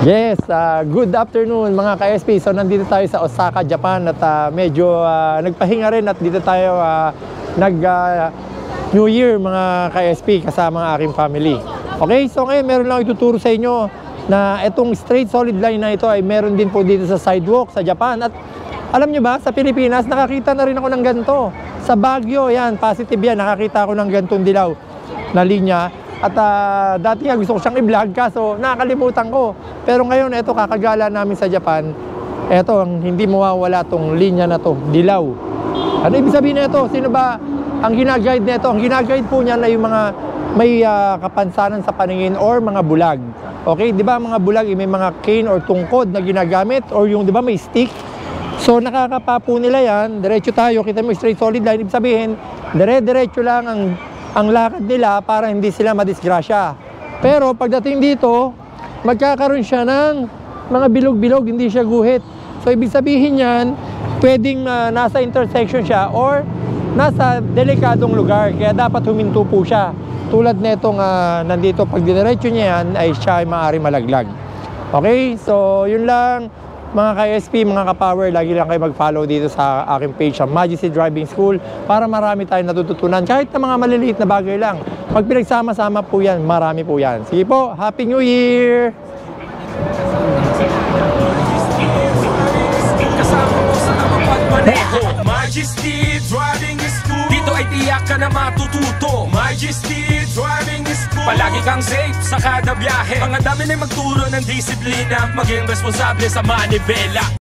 Yes, good afternoon mga ka-SP. So nandito tayo sa Osaka, Japan at medyo nagpahinga rin at dito tayo New Year mga ka-SP kasama ang aking family. Okay, so ngayon meron lang ituturo sa inyo na itong straight solid line na ito ay meron din po dito sa sidewalk sa Japan. At alam nyo ba, sa Pilipinas nakakita na rin ako ng ganito. Sa Baguio, yan, positive yan, nakakita ako ng gantong dilaw na linya. At dati nga gusto ko siyang i-vlog kaso nakakalimutan ko. Pero ngayon, ito kakagala namin sa Japan. Ito, hindi mawawala tong linya na to, dilaw. Ano ibig sabihin na ito? Sino ba ang ginaguide na ito? Ang ginaguide po niya na yung mga may kapansanan sa paningin or mga bulag. Okay, di ba mga bulag, may mga cane or tungkod na ginagamit or yung di ba may stick. So nakakapa po nila yan, diretso tayo, kita mo straight solid line. Ibig sabihin, dire-diretso lang ang lakad nila para hindi sila madisgrasya. Pero pagdating dito, magkakaroon siya ng mga bilog-bilog, hindi siya guhit. So ibig sabihin yan, pwedeng nasa intersection siya or nasa delikadong lugar. Kaya dapat huminto po siya. Tulad netong nandito, pag diretso niya yan, ay siya ay maaari malaglag. Okay, so yun lang. Mga ka-SP, mga ka-power, lagi lang kayo mag-follow dito sa aking page sa Majesty Driving School para marami tayong natututunan. Kahit na mga maliliit na bagay lang. Pag pinagsama-sama po yan, marami po yan. Sige po, Happy New Year! Kasama ko sa pagmaneho Majesty Driving School. Dito ay tiyak ka na matututo. Majesty Driving School. Palagi kang safe sa kada biyahe. Mga dami na magturo ng disiplina. Maging responsable sa manibela.